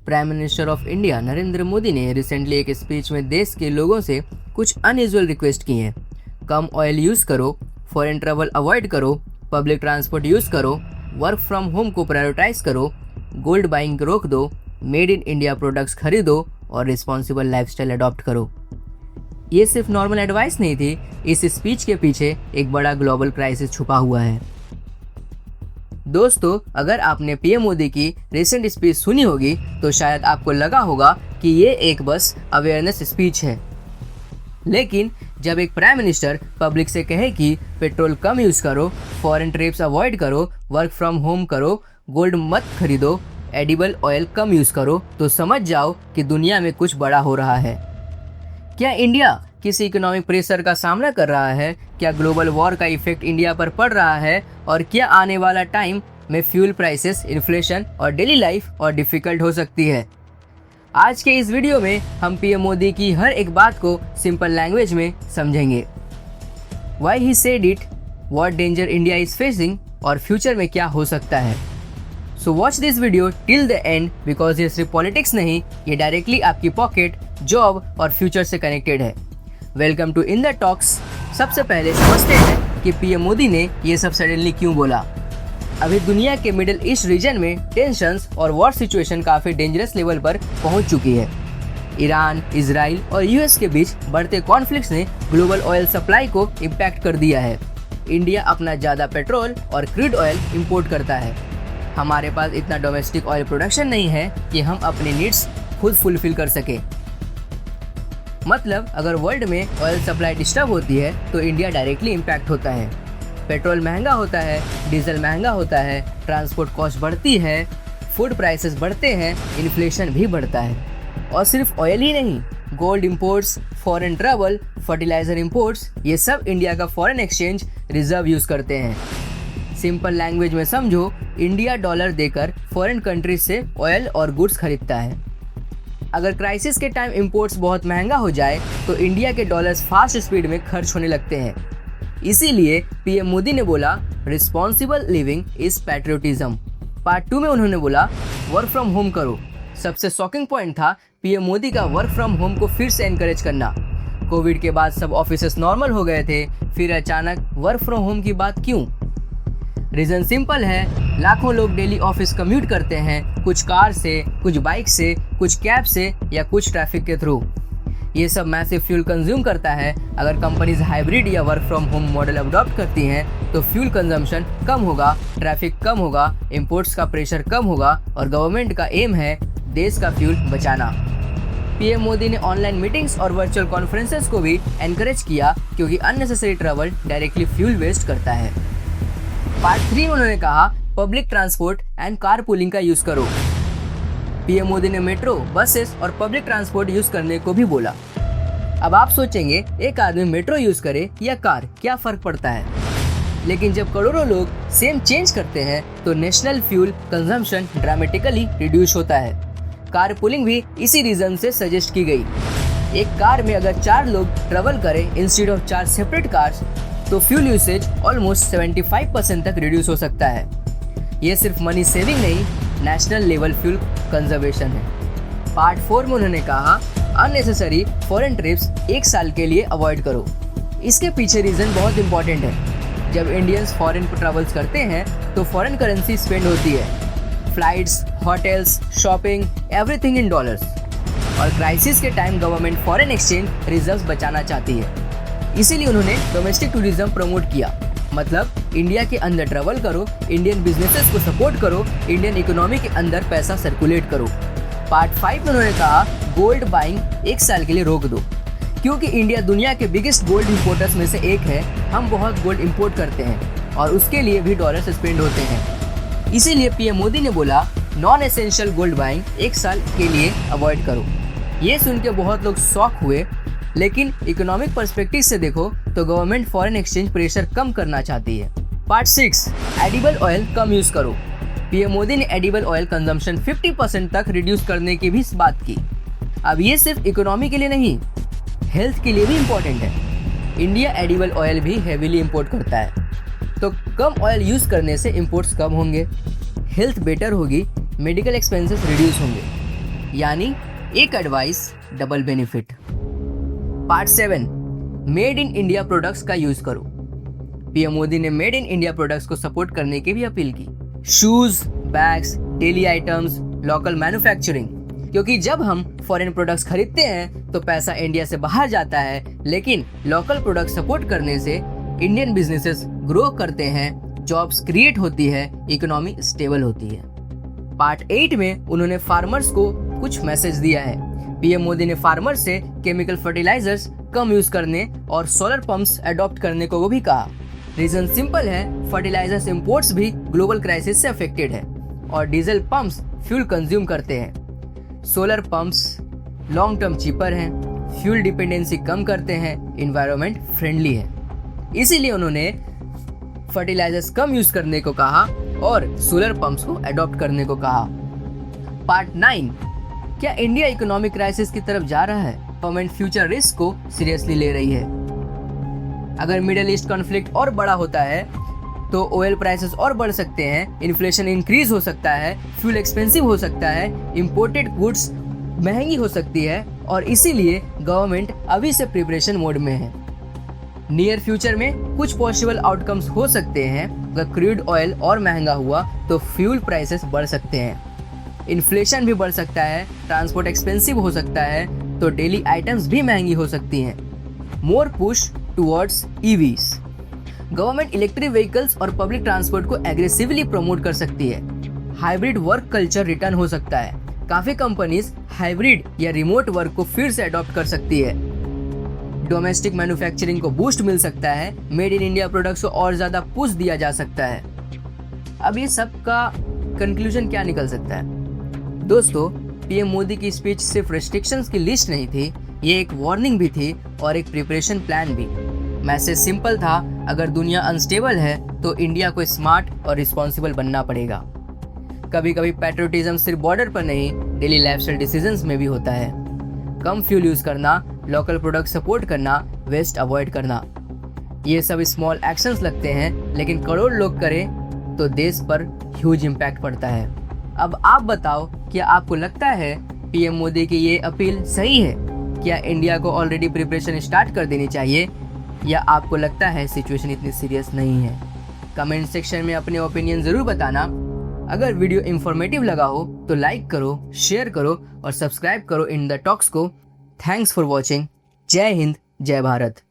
Prime minister of India Narendra Modi ने recently एक speech में देश के लोगों से कुछ अनयूजुअल रिक्वेस्ट की हैं। कम ऑयल यूज़ करो, फॉरेन ट्रैवल अवॉइड करो, पब्लिक ट्रांसपोर्ट यूज़ करो, वर्क फ्रॉम होम को प्रायोरिटाइज करो, गोल्ड बाइंग रोक दो, मेड इन इंडिया प्रोडक्ट्स खरीदो और रिस्पॉन्सिबल लाइफस्टाइल अडॉप्ट करो। ये सिर्फ नॉर्मल एडवाइस नहीं थी, इस स्पीच के पीछे एक बड़ा ग्लोबल क्राइसिस छुपा हुआ है। दोस्तों, अगर आपने पीएम मोदी की रिसेंट स्पीच सुनी होगी तो शायद आपको लगा होगा कि ये एक बस अवेयरनेस स्पीच है। लेकिन जब एक प्राइम मिनिस्टर पब्लिक से कहे कि पेट्रोल कम यूज़ करो, फॉरेन ट्रिप्स अवॉइड करो, वर्क फ्रॉम होम करो, गोल्ड मत खरीदो, एडिबल ऑयल कम यूज़ करो, तो समझ जाओ कि दुनिया में कुछ बड़ा हो रहा है। क्या इंडिया किसी इकोनॉमिक प्रेशर का सामना कर रहा है? क्या ग्लोबल वॉर का इफेक्ट इंडिया पर पड़ रहा है? और क्या आने वाला टाइम में फ्यूल प्राइसेस, इन्फ्लेशन और डेली लाइफ और डिफ़िकल्ट हो सकती है? आज के इस वीडियो में हम पीएम मोदी की हर एक बात को सिंपल लैंग्वेज में समझेंगे। Why he said it, what danger India is facing और फ्यूचर में क्या हो सकता है। So watch this video till the end because ये सिर्फ पॉलिटिक्स नहीं, ये डायरेक्टली आपकी पॉकेट, जॉब और फ्यूचर से कनेक्टेड है। Welcome to in the talks. सबसे पहले समझते हैं कि पीएम मोदी ने ये सब सडनली क्यों बोला। अभी दुनिया के मिडिल ईस्ट रीजन में टेंशंस और वॉर सिचुएशन काफ़ी डेंजरस लेवल पर पहुंच चुकी है। ईरान, इजराइल और यूएस के बीच बढ़ते कॉन्फ्लिक्ट्स ने ग्लोबल ऑयल सप्लाई को इम्पैक्ट कर दिया है। इंडिया अपना ज़्यादा पेट्रोल और क्रूड ऑयल इंपोर्ट करता है। हमारे पास इतना डोमेस्टिक ऑयल प्रोडक्शन नहीं है कि हम अपने नीड्स खुद फुलफिल कर सके। मतलब अगर वर्ल्ड में ऑयल सप्लाई डिस्टर्ब होती है तो इंडिया डायरेक्टली इम्पैक्ट होता है। पेट्रोल महंगा होता है, डीजल महंगा होता है, ट्रांसपोर्ट कॉस्ट बढ़ती है, फूड प्राइसेस बढ़ते हैं, इन्फ्लेशन भी बढ़ता है। और सिर्फ ऑयल ही नहीं, gold imports, foreign travel, fertiliser imports, ये सब इंडिया का फॉरेन एक्सचेंज रिजर्व यूज़ करते हैं। सिंपल लैंग्वेज में समझो, इंडिया डॉलर देकर फॉरेन कंट्रीज से ऑयल और गुड्स खरीदता है। अगर क्राइसिस के टाइम इंपोर्ट्स बहुत महंगा हो जाए तो इंडिया के डॉलर्स फास्ट स्पीड में खर्च होने लगते हैं। इसीलिए पीएम मोदी ने बोला responsible living is patriotism. Part 2 में उन्होंने बोला वर्क फ्रॉम होम करो। सबसे शॉकिंग पॉइंट था पीएम मोदी का वर्क फ्रॉम होम को फिर से एनकरेज करना। कोविड के बाद सब ऑफिसेस नॉर्मल हो गए थे, फिर अचानक वर्क फ्रॉम होम की बात क्यों? रीज़न सिंपल है, लाखों लोग डेली ऑफिस कम्यूट करते हैं, कुछ कार से, कुछ बाइक से, कुछ कैब से या कुछ ट्रैफिक के थ्रू। ये सब मैसिव फ्यूल कंज्यूम करता है। अगर कंपनीज हाइब्रिड या work from home model adopt करती हैं तो फ्यूल कंजम्पशन कम होगा, ट्रैफिक कम होगा, इंपोर्ट्स का प्रेशर कम होगा और गवर्नमेंट का एम है देश का फ्यूल बचाना। पीएम मोदी ने ऑनलाइन मीटिंग्स और वर्चुअल कॉन्फ्रेंसेस को भी एनकरेज किया क्योंकि unnecessary travel directly fuel waste करता है। पार्ट 3 में उन्होंने कहा public transport and car pooling का यूज़ करो। पीएम मोदी ने मेट्रो, बसेस और पब्लिक ट्रांसपोर्ट यूज़ करने को भी बोला। अब आप सोचेंगे एक आदमी मेट्रो यूज़ करे या कार, क्या फ़र्क पड़ता है? लेकिन जब करोड़ों लोग सेम चेंज करते हैं तो national fuel consumption dramatically reduce होता है। कार पूलिंग भी इसी रीज़न से सजेस्ट की गई। एक कार में अगर 4 लोग ट्रेवल करें इंस्टेड ऑफ 4 सेपरेट कार्स तो फ्यूल यूसेज ऑलमोस्ट 75% तक रिड्यूस हो सकता है। ये सिर्फ मनी सेविंग नहीं, नेशनल लेवल फ्यूल कंजर्वेशन है। पार्ट 4 में उन्होंने कहा अननेसेसरी फॉरेन ट्रिप्स 1 साल के लिए अवॉइड करो। इसके पीछे रीज़न बहुत इंपॉर्टेंट है। जब इंडियंस फॉरेन ट्रैवल्स करते हैं तो फॉरेन करेंसी स्पेंड होती है। Flights, hotels, shopping, everything in dollars. और क्राइसिस के time government foreign exchange reserves बचाना चाहती है। इसीलिए उन्होंने डोमेस्टिक टूरिज्म प्रमोट किया। मतलब इंडिया के अंदर ट्रैवल करो, इंडियन बिजनेसेस को सपोर्ट करो, इंडियन इकोनॉमी के अंदर पैसा सर्कुलेट करो। पार्ट 5 में उन्होंने कहा गोल्ड बाइंग 1 साल के लिए रोक दो। क्योंकि इंडिया दुनिया के बिगेस्ट गोल्ड इंपोर्टर्स में से एक है, हम बहुत गोल्ड इंपोर्ट करते हैं और उसके लिए भी डॉलर्स स्पेंड होते हैं। इसीलिए पीएम मोदी ने बोला नॉन एसेंशियल गोल्ड बाइंग 1 साल के लिए अवॉइड करो। ये सुन के बहुत लोग शॉक हुए, लेकिन इकोनॉमिक पर्सपेक्टिव से देखो तो गवर्नमेंट फॉरेन एक्सचेंज प्रेशर कम करना चाहती है। पार्ट 6 एडिबल ऑयल कम यूज़ करो। पीएम मोदी ने एडिबल ऑयल कंजम्पशन 50% तक रिड्यूस करने की भी बात की। अब ये सिर्फ इकोनॉमी के लिए नहीं, हेल्थ के लिए भी इम्पोर्टेंट है। इंडिया एडिबल ऑयल भी हेवीली इंपोर्ट करता है, तो कम ऑयल यूज़ करने से इंपोर्ट्स कम होंगे, हेल्थ बेटर होगी, मेडिकल एक्सपेंसेस रिड्यूस होंगे। यानी एक advice double benefit. Part 7, made in India products का यूज करो। पीएम मोदी ने मेड इन इंडिया प्रोडक्ट्स को सपोर्ट करने की भी अपील की। Shoes, bags, daily items, local manufacturing, क्योंकि जब हम फॉरेन प्रोडक्ट्स खरीदते हैं तो पैसा इंडिया से बाहर जाता है, लेकिन लोकल प्रोडक्ट सपोर्ट करने से इंडियन बिजनेसेस ग्रो करते हैं, जॉब्स क्रिएट होती है, इकोनॉमी स्टेबल होती है। पार्ट 8 में उन्होंने फार्मर्स को कुछ मैसेज दिया है। पीएम मोदी ने फार्मर्स से केमिकल फर्टिलाइजर्स कम यूज करने और सोलर पंप्स अडॉप्ट करने को भी कहा। रीजन सिंपल है, फर्टिलाइजर्स इंपोर्ट्स भी ग्लोबल क्राइसिस से अफेक्टेड है और डीजल पंप्स फ्यूल कंज्यूम करते हैं। Solar pumps long term cheaper हैं, फ्यूल डिपेंडेंसी कम करते हैं, एनवायरनमेंट फ्रेंडली है। इसीलिए उन्होंने फर्टिलाइजर्स कम यूज करने को कहा और सोलर पंप्स को अडॉप्ट करने को कहा। पार्ट 9, क्या इंडिया इकोनॉमिक क्राइसिस की तरफ जा रहा है? गवर्नमेंट फ्यूचर रिस्क को सीरियसली ले रही है। अगर मिडिल ईस्ट कॉन्फ्लिक्ट और बड़ा होता है तो ऑयल प्राइसेस और बढ़ सकते हैं, इन्फ्लेशन इंक्रीज हो सकता है, फ्यूल एक्सपेंसिव हो सकता है, इंपोर्टेड गुड्स महंगी हो सकती है और इसीलिए गवर्नमेंट अभी से प्रिपरेशन मोड में है। नियर फ्यूचर में कुछ पॉसिबल आउटकम्स हो सकते हैं। अगर क्रूड ऑयल और महंगा हुआ तो फ्यूल प्राइसेस बढ़ सकते हैं, इन्फ्लेशन भी बढ़ सकता है, ट्रांसपोर्ट एक्सपेंसिव हो सकता है तो डेली आइटम्स भी महंगी हो सकती हैं। More push towards EVs, government electric vehicles और पब्लिक ट्रांसपोर्ट को एग्रेसिवली प्रमोट कर सकती है। हाइब्रिड वर्क कल्चर रिटर्न हो सकता है, काफी कंपनीज हाइब्रिड या रिमोट वर्क को फिर से अडॉप्ट कर सकती है। डोमेस्टिक मैन्युफैक्चरिंग को बूस्ट मिल सकता है, मेड इन इंडिया प्रोडक्ट्स को और ज्यादा पुश दिया जा सकता है। अब ये सब का कंक्लूजन क्या निकल सकता है? दोस्तों, पीएम मोदी की स्पीच सिर्फ रेस्ट्रिक्शंस की लिस्ट नहीं थी, ये एक वार्निंग भी थी और एक प्रिपरेशन प्लान भी। मैसेज सिंपल था, अगर दुनिया अनस्टेबल है तो इंडिया को स्मार्ट और रिस्पॉन्सिबल बनना पड़ेगा। कभी कभी पैट्रियोटिज्म सिर्फ बॉर्डर पर नहीं, डेली लाइफस्टाइल डिसीजंस में भी होता है। कम फ्यूल यूज करना, लोकल प्रोडक्ट सपोर्ट करना, वेस्ट अवॉइड करना, ये सब स्मॉल एक्शंस लगते हैं, लेकिन करोड़ लोग करें तो देश पर ह्यूज इम्पैक्ट पड़ता है। अब आप बताओ, क्या आपको लगता है पीएम मोदी की ये अपील सही है? क्या इंडिया को ऑलरेडी प्रिपरेशन स्टार्ट कर देनी चाहिए या आपको लगता है सिचुएशन इतनी सीरियस नहीं है? कमेंट सेक्शन में अपने ओपिनियन ज़रूर बताना। अगर वीडियो इन्फॉर्मेटिव लगा हो तो लाइक करो, शेयर करो और सब्सक्राइब करो इन द टॉक्स को। Thanks for watching. जय हिंद, जय भारत।